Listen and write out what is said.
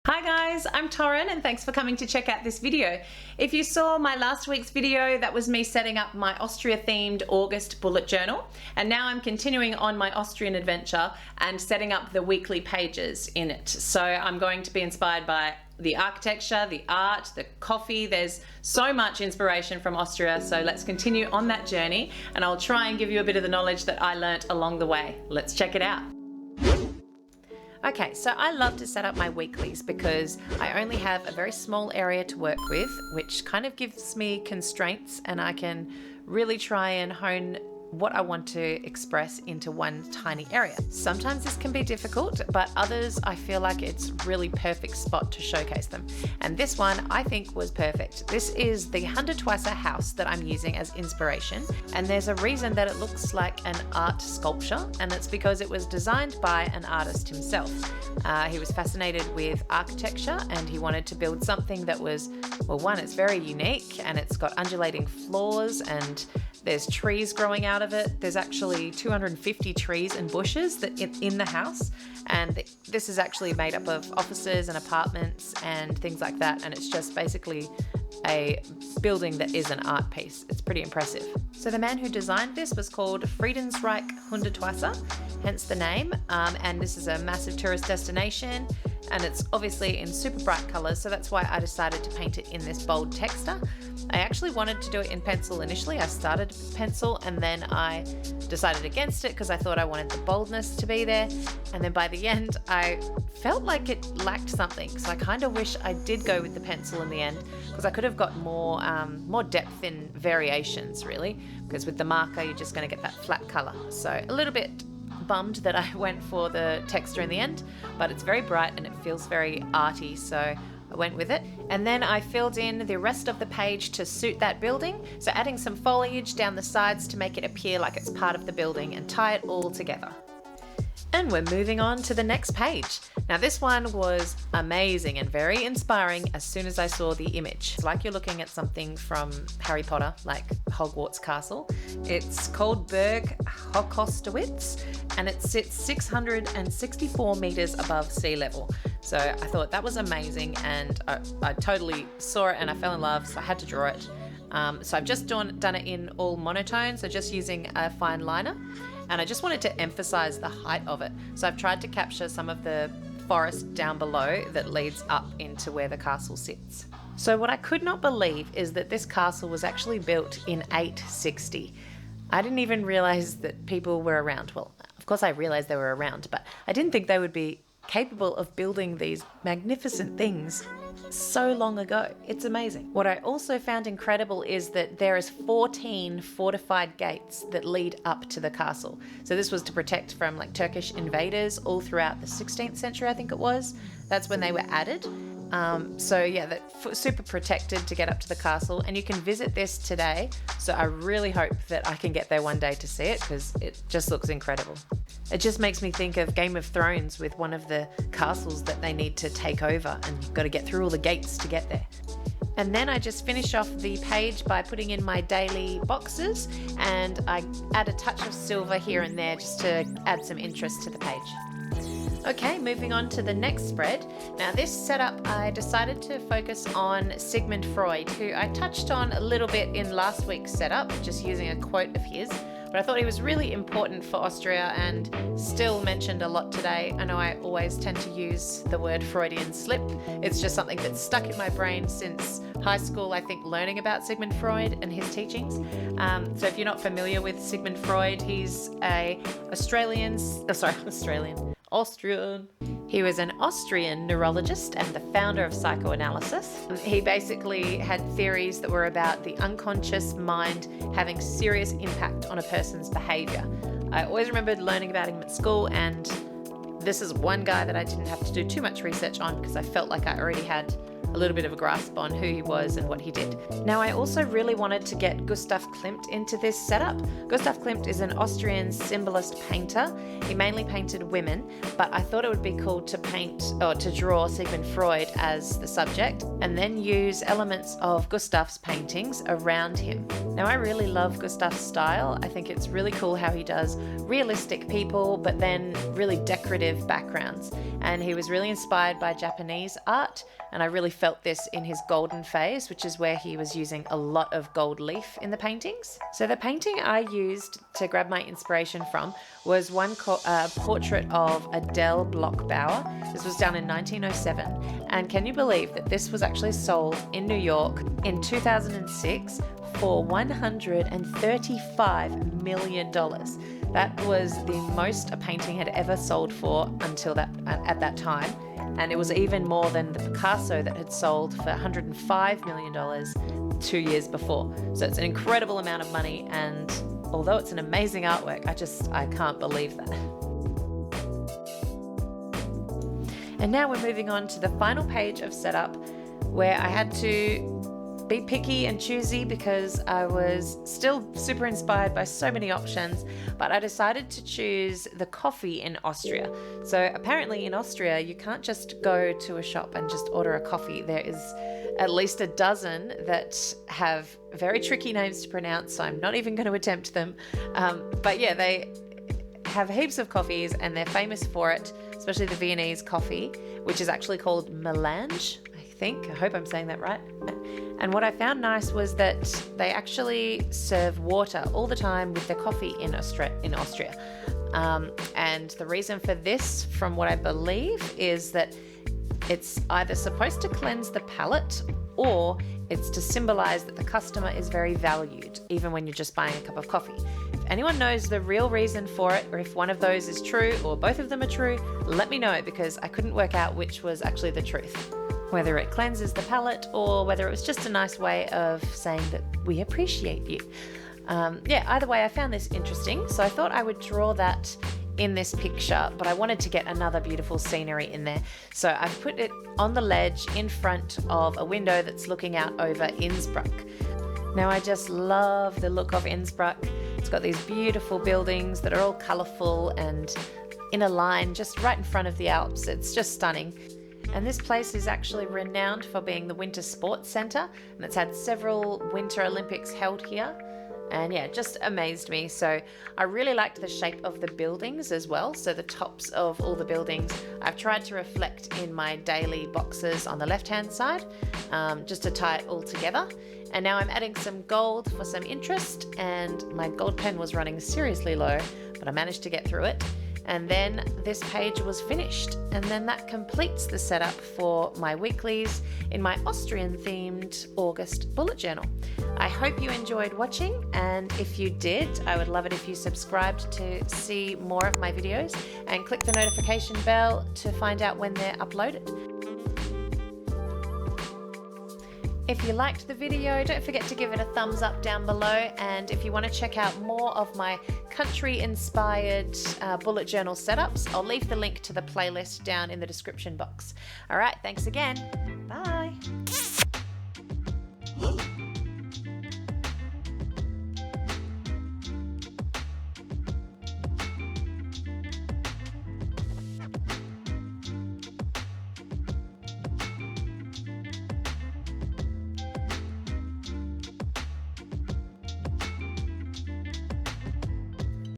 Hi guys, I'm Torryn and thanks for coming to check out this video. If you saw my last week's video, that was me setting up my Austria themed August bullet journal, and now I'm continuing on my Austrian adventure and setting up the weekly pages in it. So I'm going to be inspired by the architecture, the art, the coffee. There's so much inspiration from Austria, so let's continue on that journey and I'll try and give you a bit of the knowledge that I learnt along the way. Let's check it out. Okay, so I love to set up my weeklies because I only have a very small area to work with, which kind of gives me constraints, and I can really try and hone what I want to express into one tiny area. Sometimes this can be difficult, but others I feel like it's really perfect spot to showcase them. And this one I think was perfect. This is the Hundertwasser House that I'm using as inspiration. And there's a reason that it looks like an art sculpture, and it's because it was designed by an artist himself. He was fascinated with architecture and he wanted to build something that was, well, one, it's very unique and it's got undulating floors and there's trees growing out of it. There's actually 250 trees and bushes that in the house, and this is actually made up of offices and apartments and things like that, and it's just basically a building that is an art piece. It's pretty impressive. So the man who designed this was called Friedensreich Hundertwasser, hence the name, and this is a massive tourist destination, and it's obviously in super bright colors, so that's why I decided to paint it in this bold texture. I actually wanted to do it in pencil initially. I started with pencil and then I decided against it because I thought I wanted the boldness to be there, and then by the end I felt like it lacked something, so I kind of wish I did go with the pencil in the end because I could have got more depth in variations really, because with the marker you're just going to get that flat color. So a little bit bummed that I went for the texture in the end, but it's very bright and it feels very arty, so I went with it. And then I filled in the rest of the page to suit that building, so adding some foliage down the sides to make it appear like it's part of the building and tie it all together. And we're moving on to the next page. Now this one was amazing and very inspiring as soon as I saw the image. It's like you're looking at something from Harry Potter, like Hogwarts Castle. It's called Burg Hochosterwitz and it sits 664 meters above sea level. So I thought that was amazing, and I totally saw it and I fell in love, so I had to draw it. So I've just done it in all monotone, so just using a fine liner. And I just wanted to emphasize the height of it. So I've tried to capture some of the forest down below that leads up into where the castle sits. So what I could not believe is that this castle was actually built in 860. I didn't even realize that people were around. Well, of course I realized they were around, but I didn't think they would be capable of building these magnificent things so long ago. It's amazing. What I also found incredible is that there is 14 fortified gates that lead up to the castle. So this was to protect from like Turkish invaders all throughout the 16th century, I think it was. That's when they were added. So yeah, that's super protected to get up to the castle, and you can visit this today. So I really hope that I can get there one day to see it because it just looks incredible. It just makes me think of Game of Thrones with one of the castles that they need to take over, and you've got to get through all the gates to get there. And then I just finish off the page by putting in my daily boxes, and I add a touch of silver here and there just to add some interest to the page. Okay, moving on to the next spread. Now this setup, I decided to focus on Sigmund Freud, who I touched on a little bit in last week's setup, just using a quote of his. But I thought he was really important for Austria and still mentioned a lot today. I know I always tend to use the word Freudian slip. It's just something that's stuck in my brain since high school, I think, learning about Sigmund Freud and his teachings. So if you're not familiar with Sigmund Freud, he's Austrian. He was an Austrian neurologist and the founder of psychoanalysis. He basically had theories that were about the unconscious mind having serious impact on a person's behavior. I always remembered learning about him at school, and this is one guy that I didn't have to do too much research on because I felt like I already had a little bit of a grasp on who he was and what he did. Now, I also really wanted to get Gustav Klimt into this setup. Gustav Klimt is an Austrian symbolist painter. He mainly painted women, but I thought it would be cool to to draw Sigmund Freud as the subject and then use elements of Gustav's paintings around him. Now, I really love Gustav's style. I think it's really cool how he does realistic people, but then really decorative backgrounds. and he was really inspired by Japanese art, and I really felt this in his golden phase, which is where he was using a lot of gold leaf in the paintings. So the painting I used to grab my inspiration from was one portrait of Adele Bloch-Bauer. This was done in 1907, and can you believe that this was actually sold in New York in 2006 for $135 million. That was the most a painting had ever sold for at that time, and it was even more than the Picasso that had sold for $105 million 2 years before. So it's an incredible amount of money, and although it's an amazing artwork, I can't believe that. And now we're moving on to the final page of setup, where I had to be picky and choosy because I was still super inspired by so many options, but I decided to choose the coffee in Austria. So apparently in Austria, you can't just go to a shop and just order a coffee. There is at least a dozen that have very tricky names to pronounce, so I'm not even going to attempt them. But yeah, they have heaps of coffees and they're famous for it, especially the Viennese coffee, which is actually called melange, I hope I'm saying that right. And what I found nice was that they actually serve water all the time with their coffee in Austria. And the reason for this, from what I believe, is that it's either supposed to cleanse the palate or it's to symbolize that the customer is very valued, even when you're just buying a cup of coffee. If anyone knows the real reason for it, or if one of those is true or both of them are true, let me know, because I couldn't work out which was actually the truth. Whether it cleanses the palate or whether it was just a nice way of saying that we appreciate you. Either way, I found this interesting, so I thought I would draw that in this picture, but I wanted to get another beautiful scenery in there. So I've put it on the ledge in front of a window that's looking out over Innsbruck. Now I just love the look of Innsbruck. It's got these beautiful buildings that are all colourful and in a line just right in front of the Alps. It's just stunning. And this place is actually renowned for being the winter sports centre, and it's had several Winter Olympics held here. And yeah, it just amazed me. So I really liked the shape of the buildings as well. So the tops of all the buildings, I've tried to reflect in my daily boxes on the left-hand side, just to tie it all together. And now I'm adding some gold for some interest, and my gold pen was running seriously low, but I managed to get through it. And then this page was finished, and then that completes the setup for my weeklies in my Austrian themed August bullet journal. I hope you enjoyed watching, and if you did, I would love it if you subscribed to see more of my videos and click the notification bell to find out when they're uploaded. If you liked the video, don't forget to give it a thumbs up down below, and if you want to check out more of my country-inspired bullet journal setups, I'll leave the link to the playlist down in the description box. All right, thanks again.